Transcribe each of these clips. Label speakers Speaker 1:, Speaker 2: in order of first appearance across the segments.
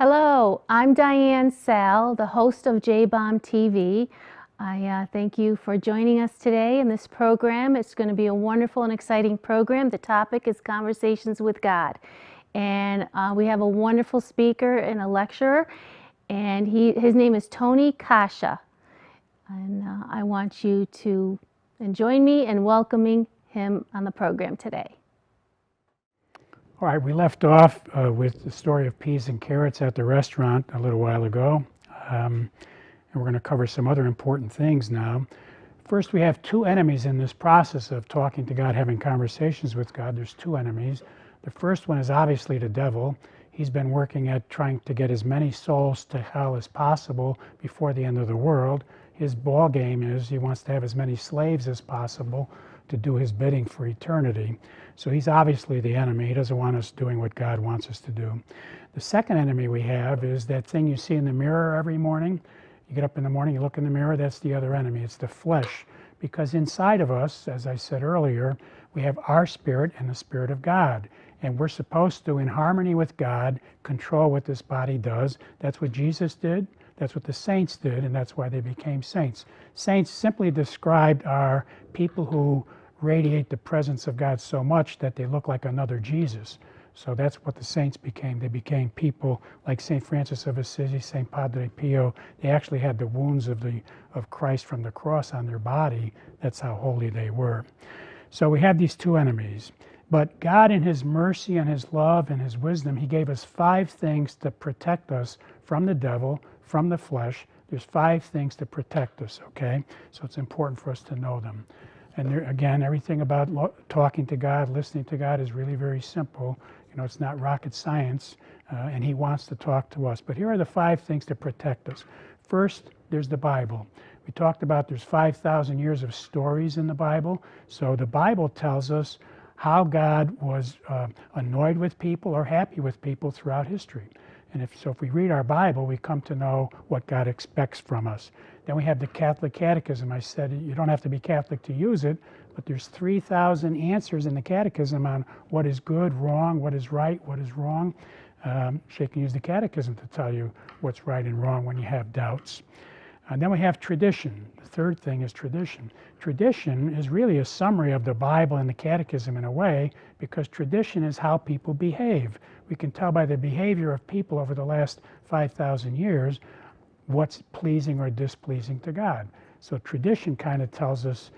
Speaker 1: Hello, I'm Diane Sal, the host of J-Bomb TV. I thank you for joining us today in this program. It's going to be a wonderful and exciting program. The topic is Conversations with God. And we have a wonderful speaker and a lecturer, and his name is Tony Kasha. And I want you to join me in welcoming him on the program today.
Speaker 2: All right, we left off with the story of peas and carrots at the restaurant a little while ago. And we're going to cover some other important things now. First, we have two enemies in this process of talking to God, having conversations with God. There's two enemies. The first one is obviously the devil. He's been working at trying to get as many souls to hell as possible before the end of the world. His ball game is he wants to have as many slaves as possible to do his bidding for eternity. So he's obviously the enemy. He doesn't want us doing what God wants us to do. The second enemy we have is that thing you see in the mirror every morning. You get up in the morning, you look in the mirror, that's the other enemy. It's the flesh. Because inside of us, as I said earlier, we have our spirit and the Spirit of God. And we're supposed to, in harmony with God, control what this body does. That's what Jesus did. That's what the saints did, and that's why they became saints. Saints simply described are people who radiate the presence of God so much that they look like another Jesus. So that's what the saints became. They became people like St. Francis of Assisi, St. Padre Pio. They actually had the wounds of Christ from the cross on their body. That's how holy they were. So we have these two enemies. But God, in His mercy and His love and His wisdom, He gave us 5 things to protect us from the devil, from the flesh. There's 5 things to protect us, okay? So it's important for us to know them. And there, again, everything about talking to God, listening to God is really very simple. You know, it's not rocket science, and He wants to talk to us. But here are the 5 things to protect us. First, there's the Bible. We talked about there's 5,000 years of stories in the Bible. So the Bible tells us how God was annoyed with people or happy with people throughout history. And if we read our Bible, we come to know what God expects from us. Then we have the Catholic Catechism. I said you don't have to be Catholic to use it, but there's 3,000 answers in the Catechism on what is good, wrong, what is right, what is wrong. So you can use the Catechism to tell you what's right and wrong when you have doubts. And then we have tradition. The third thing is tradition. Tradition is really a summary of the Bible and the Catechism in a way, because tradition is how people behave. We can tell by the behavior of people over the last 5,000 years what's pleasing or displeasing to God. So tradition kind of tells us,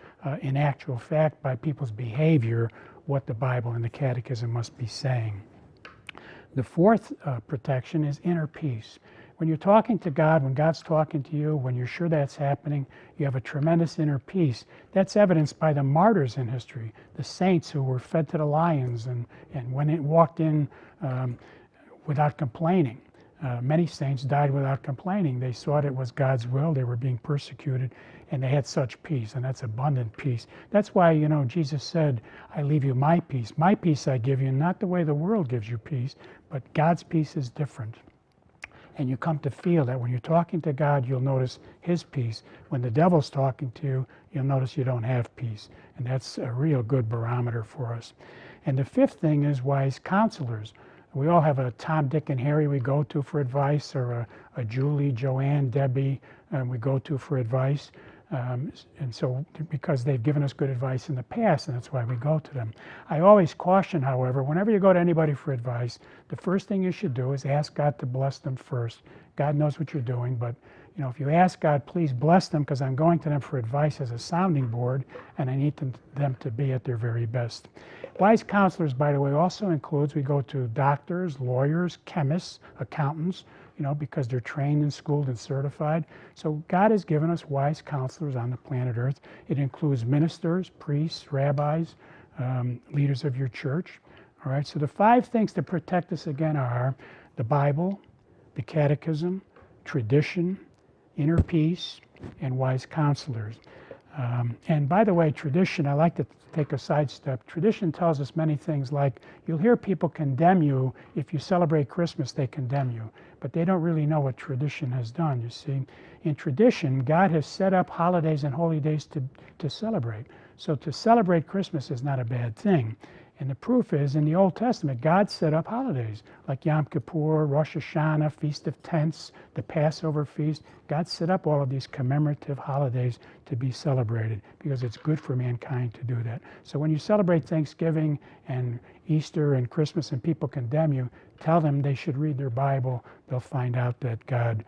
Speaker 2: in actual fact, by people's behavior, what the Bible and the Catechism must be saying. The fourth protection is inner peace. When you're talking to God, when God's talking to you, when you're sure that's happening, you have a tremendous inner peace. That's evidenced by the martyrs in history, the saints who were fed to the lions and when it walked in without complaining. Many saints died without complaining. They thought it was God's will. They were being persecuted, and they had such peace, and that's abundant peace. That's why, you know, Jesus said, I leave you my peace. My peace I give you, not the way the world gives you peace, but God's peace is different. And you come to feel that when you're talking to God, you'll notice His peace. When the devil's talking to you, you'll notice you don't have peace. And that's a real good barometer for us. And the fifth thing is wise counselors. We all have a Tom, Dick, and Harry we go to for advice, or a Julie, Joanne, Debbie we go to for advice. And so because they've given us good advice in the past, and that's why we go to them. I always caution, however, whenever you go to anybody for advice, the first thing you should do is ask God to bless them first. God knows what you're doing, but you know, if you ask God, please bless them, because I'm going to them for advice as a sounding board, and I need them to be at their very best. Wise counselors, by the way, also includes, we go to doctors, lawyers, chemists, accountants, you know, because they're trained and schooled and certified. So God has given us wise counselors on the planet Earth. It includes ministers, priests, rabbis, leaders of your church. All right, so the 5 things to protect us again are the Bible, the Catechism, tradition, inner peace, and wise counselors. And by the way, tradition, I like to take a sidestep. Tradition tells us many things, like you'll hear people condemn you. If you celebrate Christmas, they condemn you. But they don't really know what tradition has done, you see. In tradition, God has set up holidays and holy days to celebrate. So to celebrate Christmas is not a bad thing. And the proof is, in the Old Testament, God set up holidays like Yom Kippur, Rosh Hashanah, Feast of Tents, the Passover feast. God set up all of these commemorative holidays to be celebrated because it's good for mankind to do that. So when you celebrate Thanksgiving and Easter and Christmas and people condemn you, tell them they should read their Bible. They'll find out that God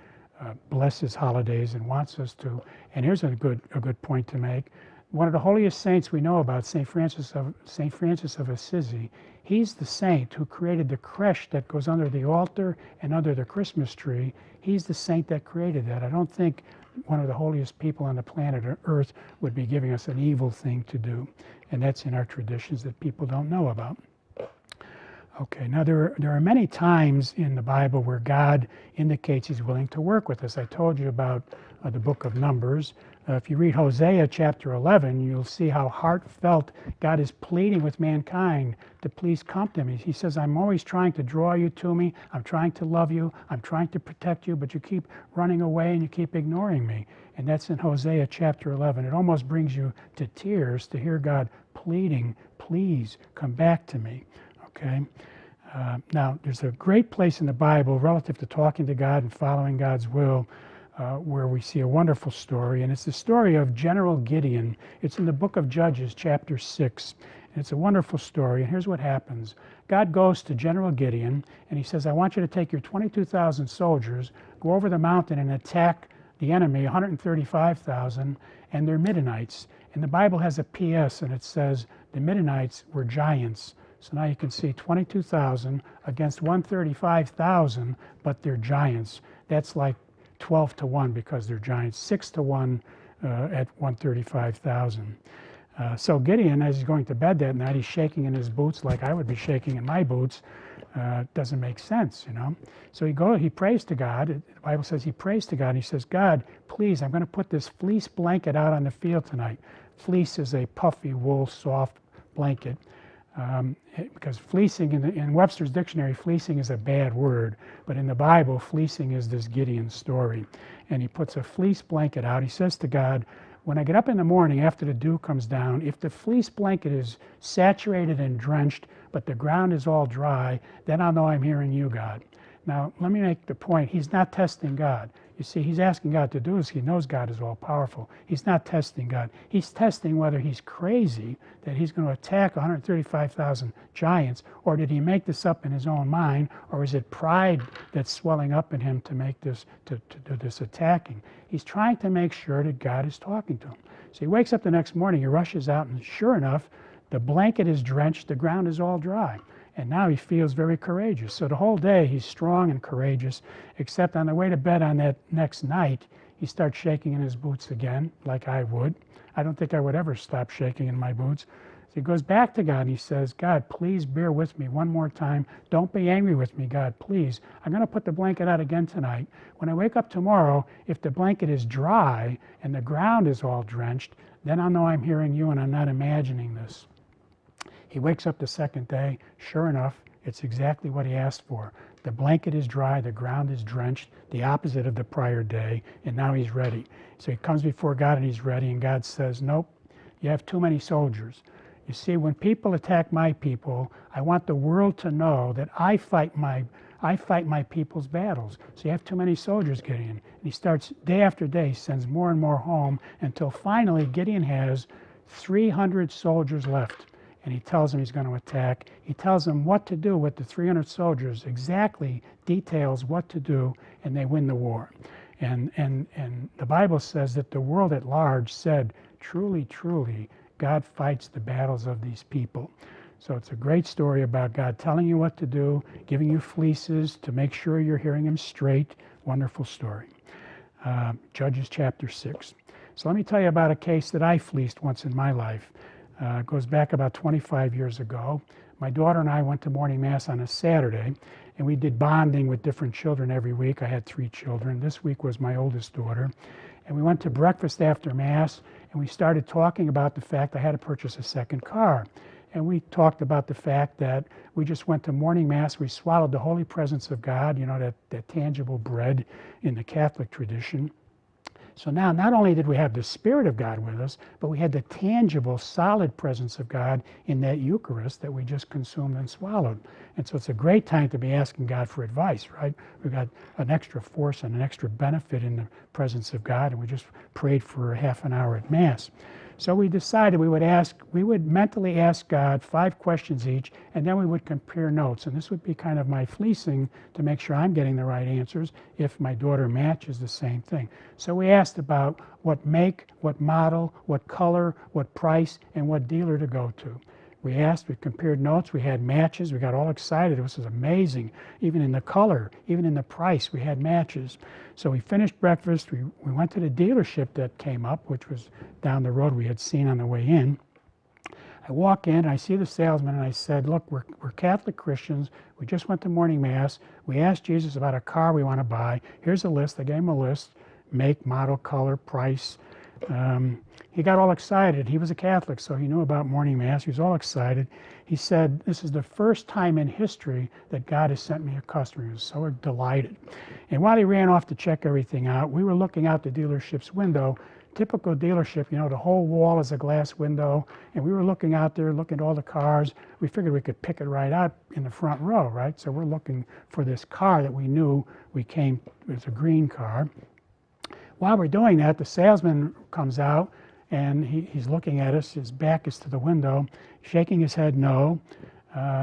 Speaker 2: blesses holidays and wants us to. And here's a good point to make. One of the holiest saints we know about, St. Francis of Assisi, he's the saint who created the creche that goes under the altar and under the Christmas tree. He's the saint that created that. I don't think one of the holiest people on the planet Earth would be giving us an evil thing to do. And that's in our traditions that people don't know about. Okay, now there are many times in the Bible where God indicates he's willing to work with us. I told you about the book of Numbers. If you read Hosea chapter 11, you'll see how heartfelt God is pleading with mankind to please come to me. He says, I'm always trying to draw you to me. I'm trying to love you. I'm trying to protect you, but you keep running away and you keep ignoring me. And that's in Hosea chapter 11. It almost brings you to tears to hear God pleading, please come back to me. Okay? Now, there's a great place in the Bible relative to talking to God and following God's will where we see a wonderful story, and it's the story of General Gideon. It's in the book of Judges, chapter 6, and it's a wonderful story, and here's what happens. God goes to General Gideon, and he says, I want you to take your 22,000 soldiers, go over the mountain and attack the enemy, 135,000, and they're Midianites. And the Bible has a P.S., and it says the Midianites were giants. So now you can see 22,000 against 135,000, but they're giants. That's like 12 to 1 because they're giants, 6 to 1 at 135,000. So Gideon, as he's going to bed that night, he's shaking in his boots like I would be shaking in my boots. Doesn't make sense, you know. So he prays to God. The Bible says he prays to God. And he says, God, please, I'm going to put this fleece blanket out on the field tonight. Fleece is a puffy wool, soft blanket. Because fleecing, in Webster's dictionary, fleecing is a bad word, but in the Bible, fleecing is this Gideon story. And he puts a fleece blanket out. He says to God, when I get up in the morning after the dew comes down, if the fleece blanket is saturated and drenched, but the ground is all dry, then I'll know I'm hearing you, God. Now, let me make the point. He's not testing God. You see, he's asking God to do this. He knows God is all powerful. He's not testing God. He's testing whether he's crazy that he's going to attack 135,000 giants, or did he make this up in his own mind, or is it pride that's swelling up in him to make this, to do this attacking? He's trying to make sure that God is talking to him. So he wakes up the next morning, he rushes out, and sure enough, the blanket is drenched, the ground is all dry. And now he feels very courageous. So the whole day he's strong and courageous, except on the way to bed on that next night, he starts shaking in his boots again, like I would. I don't think I would ever stop shaking in my boots. So he goes back to God and he says, God, please bear with me one more time. Don't be angry with me, God, please. I'm going to put the blanket out again tonight. When I wake up tomorrow, if the blanket is dry and the ground is all drenched, then I'll know I'm hearing you and I'm not imagining this. He wakes up the second day. Sure enough, it's exactly what he asked for. The blanket is dry, the ground is drenched, the opposite of the prior day, and now he's ready. So he comes before God and he's ready, and God says, nope, you have too many soldiers. You see, when people attack my people, I want the world to know that I fight my people's battles. So you have too many soldiers, Gideon. And he starts day after day, sends more and more home, until finally Gideon has 300 soldiers left. And he tells them he's going to attack. He tells them what to do with the 300 soldiers, exactly details what to do, and they win the war. And the Bible says that the world at large said, truly, truly, God fights the battles of these people. So it's a great story about God telling you what to do, giving you fleeces to make sure you're hearing him straight. Wonderful story. Judges chapter 6. So let me tell you about a case that I fleeced once in my life. It goes back about 25 years ago. My daughter and I went to morning mass on a Saturday, and we did bonding with different children every week. I had 3 children. This week was my oldest daughter. And we went to breakfast after mass, and we started talking about the fact I had to purchase a second car. And we talked about the fact that we just went to morning mass. We swallowed the holy presence of God, you know, that tangible bread in the Catholic tradition. So now not only did we have the Spirit of God with us, but we had the tangible, solid presence of God in that Eucharist that we just consumed and swallowed. And so it's a great time to be asking God for advice, right? We've got an extra force and an extra benefit in the presence of God, and we just prayed for a half an hour at Mass. So we decided we would mentally ask God 5 questions each, and then we would compare notes. And this would be kind of my fleecing to make sure I'm getting the right answers if my daughter matches the same thing. So we asked about what make, what model, what color, what price, and what dealer to go to. We compared notes, we had matches, we got all excited. This was amazing. Even in the color, even in the price, we had matches. So we finished breakfast, we went to the dealership that came up, which was down the road we had seen on the way in. I walk in, I see the salesman, and I said, look, we're Catholic Christians, we just went to morning Mass, we asked Jesus about a car we want to buy, here's a list. I gave him a list, make, model, color, price. He got all excited. He was a Catholic, so he knew about morning Mass. He was all excited. He said, this is the first time in history that God has sent me a customer. He was so delighted. And while he ran off to check everything out, we were looking out the dealership's window. Typical dealership, you know, the whole wall is a glass window, and we were looking out there, looking at all the cars. We figured we could pick it right out in the front row, right? So we're looking for this car that we knew it was a green car. While we're doing that, the salesman comes out, and he's looking at us. His back is to the window, shaking his head no.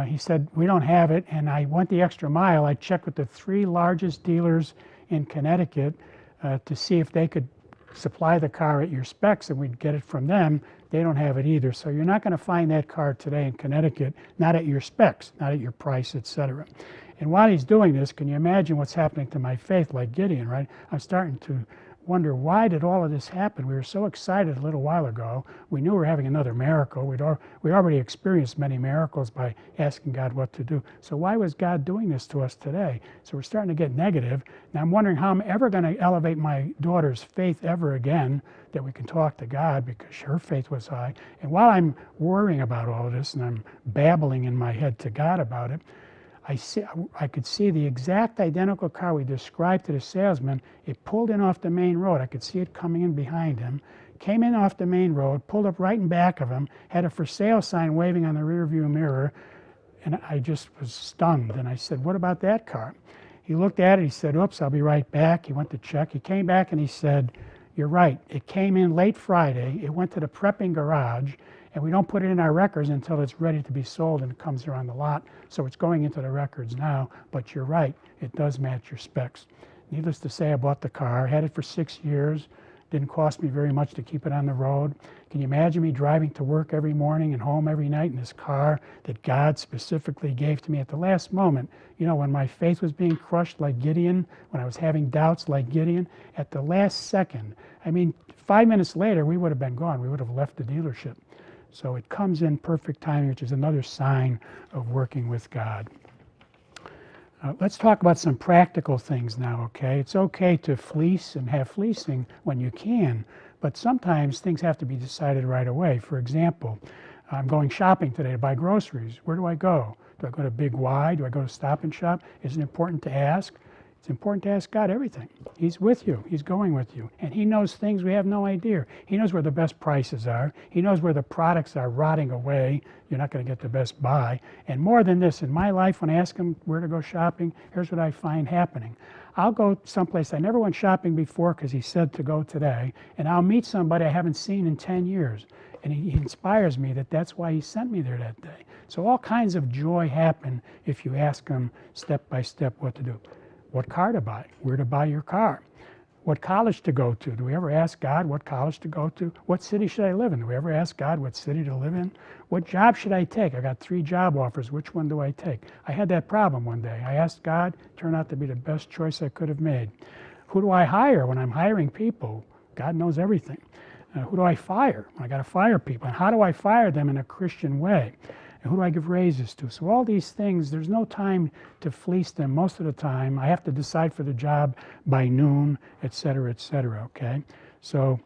Speaker 2: He said, we don't have it, and I went the extra mile. I checked with the 3 largest dealers in Connecticut to see if they could supply the car at your specs, and we'd get it from them. They don't have it either. So you're not going to find that car today in Connecticut, not at your specs, not at your price, etc. And while he's doing this, can you imagine what's happening to my faith, like Gideon, right? I'm starting to wonder, why did all of this happen? We were so excited a little while ago. We knew we were having another miracle. We'd already experienced many miracles by asking God what to do. So why was God doing this to us today? So we're starting to get negative. Now I'm wondering how I'm ever going to elevate my daughter's faith ever again, that we can talk to God, because her faith was high. And while I'm worrying about all of this and I'm babbling in my head to God about it, I could see the exact identical car we described to the salesman. It pulled in off the main road. I could see it coming in behind him, came in off the main road, pulled up right in back of him, had a for sale sign waving on the rear view mirror, and I just was stunned. And I said, what about that car? He looked at it, he said, oops, I'll be right back. He went to check. He came back and he said, you're right. It came in late Friday. It went to the prepping garage, and we don't put it in our records until it's ready to be sold and it comes here on the lot. So it's going into the records now, but you're right, it does match your specs. Needless to say, I bought the car, had it for 6 years, didn't cost me very much to keep it on the road. Can you imagine me driving to work every morning and home every night in this car that God specifically gave to me at the last moment? You know, when my faith was being crushed like Gideon, when I was having doubts like Gideon, at the last second, I mean, 5 minutes later, we would have been gone. We would have left the dealership. So it comes in perfect timing, which is another sign of working with God. Let's talk about some practical things now, okay? It's okay to fleece and have fleecing when you can, but sometimes things have to be decided right away. For example, I'm going shopping today to buy groceries. Where do I go? Do I go to Big Y? Do I go to Stop and Shop? Is it important to ask? It's important to ask God everything. He's with you. He's going with you. And He knows things we have no idea. He knows where the best prices are. He knows where the products are rotting away. You're not going to get the best buy. And more than this, in my life, when I ask Him where to go shopping, here's what I find happening. I'll go someplace I never went shopping before because He said to go today, and I'll meet somebody I haven't seen in 10 years. And He inspires me that that's why He sent me there that day. So all kinds of joy happen if you ask Him step by step what to do. What car to buy, where to buy your car, what college to go to. Do we ever ask God what college to go to? What city should I live in? Do we ever ask God what city to live in? What job should I take? I got 3 job offers. Which one do I take? I had that problem one day. I asked God, turned out to be the best choice I could have made. Who do I hire when I'm hiring people? God knows everything. Who do I fire? I got to fire people. And how do I fire them in a Christian way? And who do I give raises to? So all these things, there's no time to fleece them most of the time. I have to decide for the job by noon, et cetera, okay? So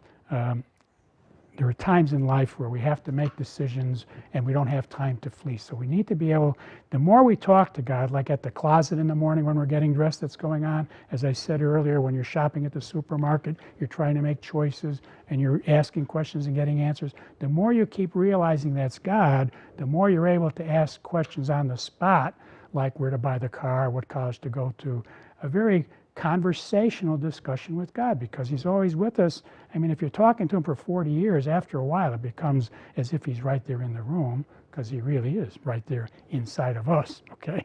Speaker 2: there are times in life where we have to make decisions and we don't have time to flee. So we need to be able, the more we talk to God, like at the closet in the morning when we're getting dressed, that's going on. As I said earlier, when you're shopping at the supermarket, you're trying to make choices and you're asking questions and getting answers. The more you keep realizing that's God, the more you're able to ask questions on the spot, like where to buy the car, what college to go to. A very conversational discussion with God, because he's always with us. I mean, if you're talking to him for 40 years, after a while it becomes as if he's right there in the room, because he really is right there inside of us, okay?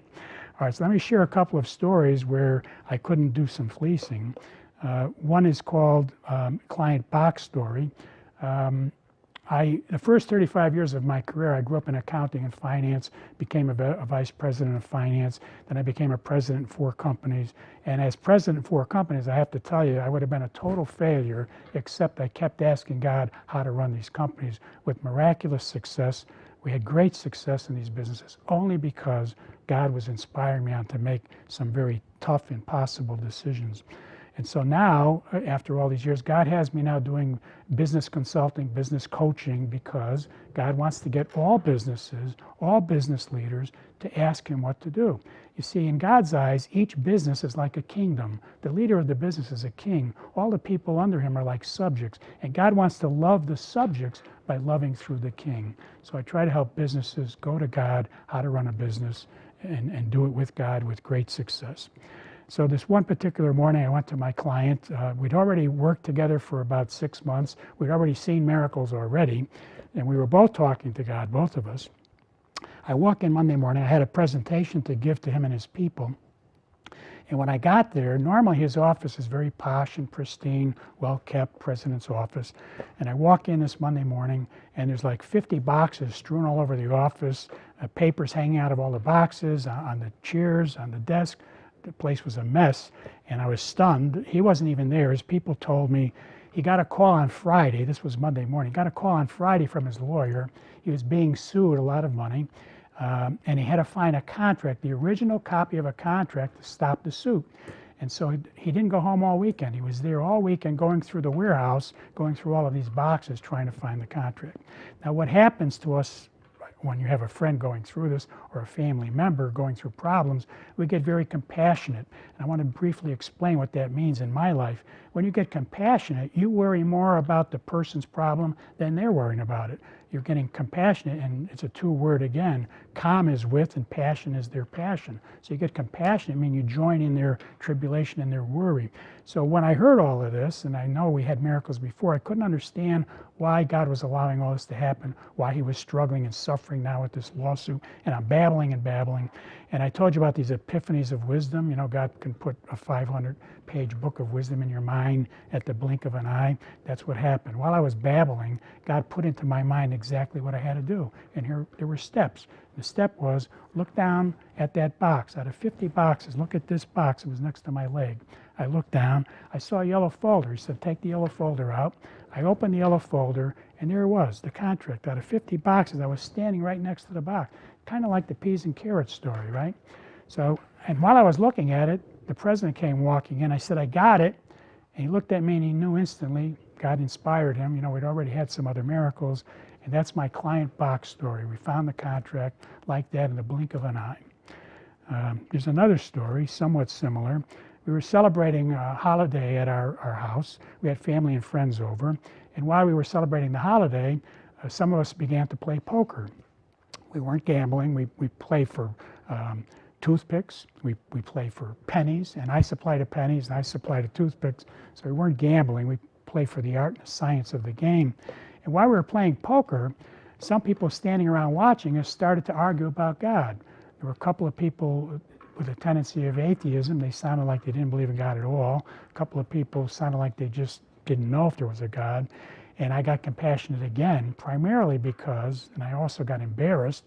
Speaker 2: All right, so let me share a couple of stories where I couldn't do some fleecing. One is called Client Box Story. The first 35 years of my career, I grew up in accounting and finance, became a vice president of finance, then I became a president in 4 companies. And as president in 4 companies, I have to tell you, I would have been a total failure, except I kept asking God how to run these companies with miraculous success. We had great success in these businesses only because God was inspiring me on to make some very tough, impossible decisions. And so now, after all these years, God has me now doing business consulting, business coaching, because God wants to get all businesses, all business leaders to ask him what to do. You see, in God's eyes, each business is like a kingdom. The leader of the business is a king. All the people under him are like subjects. And God wants to love the subjects by loving through the king. So I try to help businesses go to God, how to run a business, and do it with God with great success. So this one particular morning, I went to my client. We'd already worked together for about 6 months. We'd already seen miracles already, and we were both talking to God, both of us. I walk in Monday morning. I had a presentation to give to him and his people. And when I got there, normally his office is very posh and pristine, well-kept, president's office. And I walk in this Monday morning, and there's like 50 boxes strewn all over the office, papers hanging out of all the boxes, on the chairs, on the desk. The place was a mess, and I was stunned. He wasn't even there. His people told me he got a call on Friday. This was Monday morning. He got a call on Friday from his lawyer. He was being sued a lot of money, and he had to find a contract, the original copy of a contract, to stop the suit. And so he didn't go home all weekend. He was there all weekend going through the warehouse, going through all of these boxes, trying to find the contract. Now, what happens to us when you have a friend going through this or a family member going through problems, we get very compassionate. And I want to briefly explain what that means in my life. When you get compassionate, you worry more about the person's problem than they're worrying about it. You're getting compassionate, and it's a 2-word again. Com is with, and passion is their passion. So you get compassionate, I mean you join in their tribulation and their worry. So when I heard all of this, and I know we had miracles before, I couldn't understand why God was allowing all this to happen, why he was struggling and suffering now with this lawsuit. And I'm babbling and babbling. And I told you about these epiphanies of wisdom. You know, God can put a 500-page book of wisdom in your mind at the blink of an eye. That's what happened. While I was babbling, God put into my mind exactly what I had to do. And here there were steps. The step was, look down at that box. Out of 50 boxes, look at this box. It was next to my leg. I looked down. I saw a yellow folder. He said, take the yellow folder out. I opened the yellow folder, and there it was, the contract. Out of 50 boxes, I was standing right next to the box. Kind of like the peas and carrots story, right? So, and while I was looking at it, the president came walking in. I said, I got it. And he looked at me, and he knew instantly. God inspired him. You know, we'd already had some other miracles. And that's my client box story. We found the contract like that in the blink of an eye. There's another story, somewhat similar. We were celebrating a holiday at our house. We had family and friends over. And while we were celebrating the holiday, some of us began to play poker. We weren't gambling. We played for toothpicks. We played for pennies. And I supplied the pennies, and I supplied the toothpicks. So we weren't gambling. We played for the art and the science of the game. And while we were playing poker, some people standing around watching us started to argue about God. There were a couple of people with a tendency of atheism. They sounded like they didn't believe in God at all. A couple of people sounded like they just didn't know if there was a God. And I got compassionate again, primarily because, and I also got embarrassed,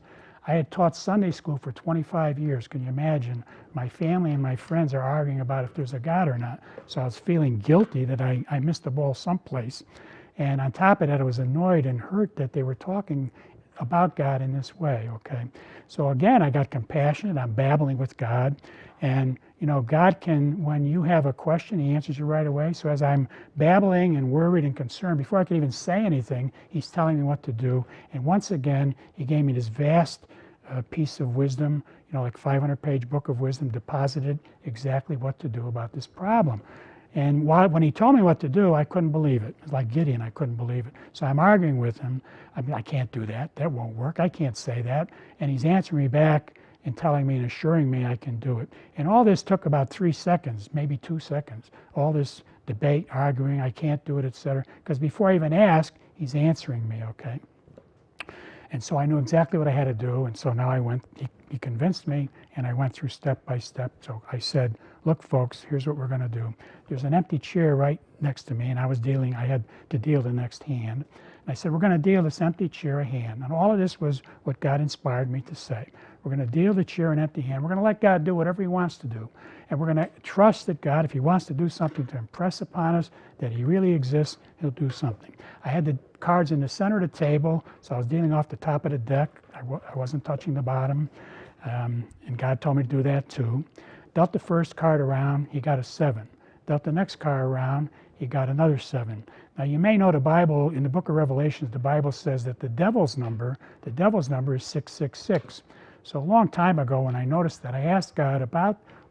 Speaker 2: I had taught Sunday school for 25 years. Can you imagine? My family and my friends are arguing about if there's a God or not. So I was feeling guilty that I missed the ball someplace. And on top of that, I was annoyed and hurt that they were talking about God in this way, okay? So again, I got compassionate. I'm babbling with God. And, you know, God can, when you have a question, he answers you right away. So as I'm babbling and worried and concerned, before I can even say anything, he's telling me what to do. And once again, he gave me this vast piece of wisdom, you know, like 500-page book of wisdom, deposited exactly what to do about this problem. And when he told me what to do, I couldn't believe it. It was like Gideon, I couldn't believe it. So I'm arguing with him. I mean, I can't do that. That won't work. I can't say that. And he's answering me back and telling me and assuring me I can do it. And all this took about 3 seconds, maybe 2 seconds. All this debate, arguing, I can't do it, etc. Because before I even ask, he's answering me, okay? And so I knew exactly what I had to do. And so now I went, he convinced me, and I went through step by step. So I said, look, folks, here's what we're going to do. There's an empty chair right next to me, and I had to deal the next hand. And I said, we're going to deal this empty chair a hand. And all of this was what God inspired me to say. We're going to deal the chair an empty hand. We're going to let God do whatever he wants to do. And we're going to trust that God, if he wants to do something to impress upon us that he really exists, he'll do something. I had the cards in the center of the table, so I was dealing off the top of the deck. I wasn't touching the bottom. And God told me to do that too. Dealt the first card around, he got a 7. Dealt the next card around, he got another 7. Now you may know the Bible, in the book of Revelations, the Bible says that the devil's number is 666. So a long time ago when I noticed that, I asked God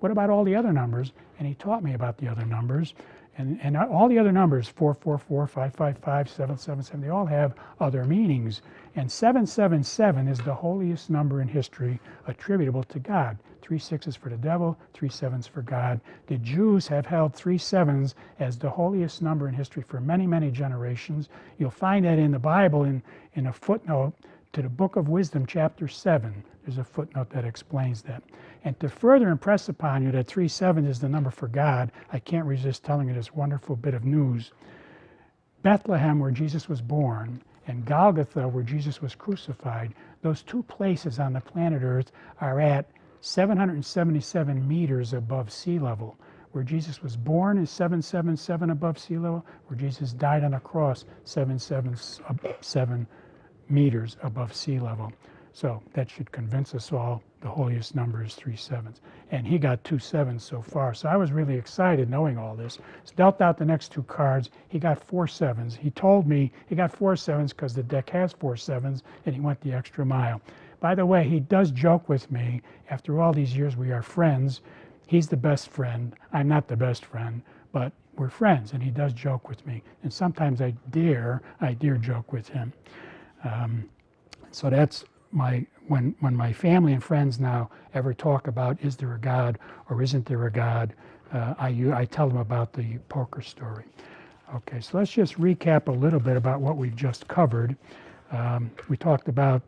Speaker 2: what about all the other numbers? And he taught me about the other numbers. And all the other numbers, 444, 555, 777, they all have other meanings. And 777 is the holiest number in history attributable to God. 3 6s for the devil, 3 7s for God. The Jews have held 3 7s as the holiest number in history for many, many generations. You'll find that in the Bible in a footnote to the Book of Wisdom, chapter 7. There's a footnote that explains that. And to further impress upon you that 3 7 is the number for God, I can't resist telling you this wonderful bit of news. Bethlehem, where Jesus was born, and Golgotha, where Jesus was crucified, those 2 places on the planet Earth are at 777 meters above sea level. Where Jesus was born is 777 above sea level. Where Jesus died on a cross, 777 meters above sea level. So that should convince us all the holiest number is 3 7s. And he got 2 7s so far. So I was really excited knowing all this. So dealt out the next 2 cards. He got 4 7s. He told me he got 4 7s because the deck has 4 7s, and he went the extra mile. By the way, he does joke with me. After all these years, we are friends. He's the best friend. I'm not the best friend, but we're friends, and he does joke with me. And sometimes I dare joke with him. So that's when my family and friends now ever talk about is there a God or isn't there a God, I tell them about the poker story. Okay, so let's just recap a little bit about what we've just covered. We talked about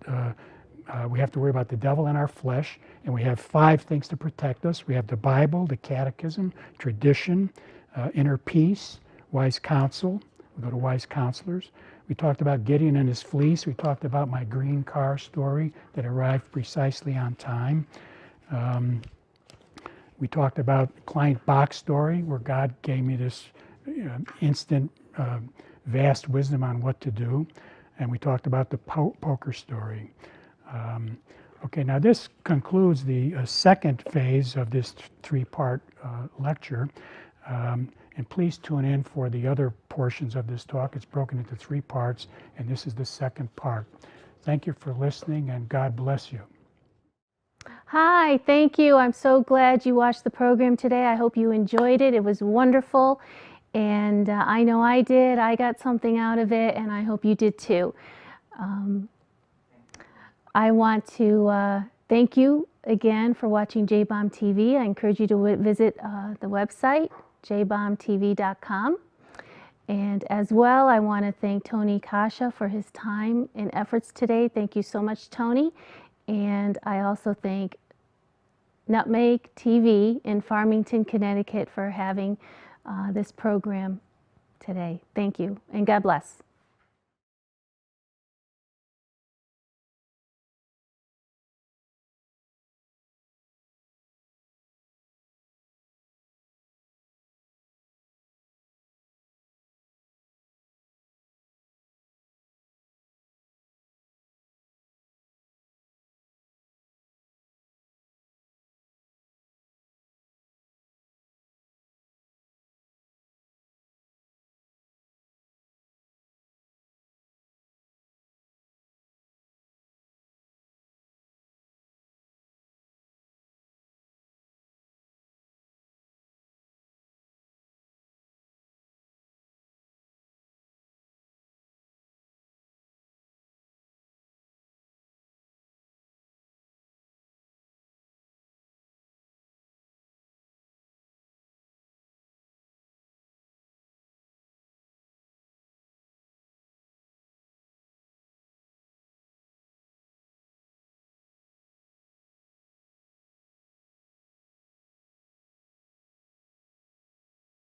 Speaker 2: we have to worry about the devil in our flesh, and we have 5 things to protect us. We have the Bible, the catechism, tradition, inner peace, wise counsel. We go to wise counselors. We talked about Gideon and his fleece. We talked about my green car story that arrived precisely on time. We talked about client box story, where God gave me this instant, vast wisdom on what to do. And we talked about the poker story. Okay, now this concludes the second phase of this 3-part lecture. And please tune in for the other portions of this talk. It's broken into 3 parts, and this is the second part. Thank you for listening, and God bless you.
Speaker 1: Hi, thank you. I'm so glad you watched the program today. I hope you enjoyed it. It was wonderful, and I know I did. I got something out of it, and I hope you did too. I want to thank you again for watching JBomb TV. I encourage you to visit the website, jbombtv.com. And as well, I want to thank Tony Kasha for his time and efforts today. Thank you so much, Tony. And I also thank Nutmeg TV in Farmington, Connecticut for having this program today. Thank you, and God bless.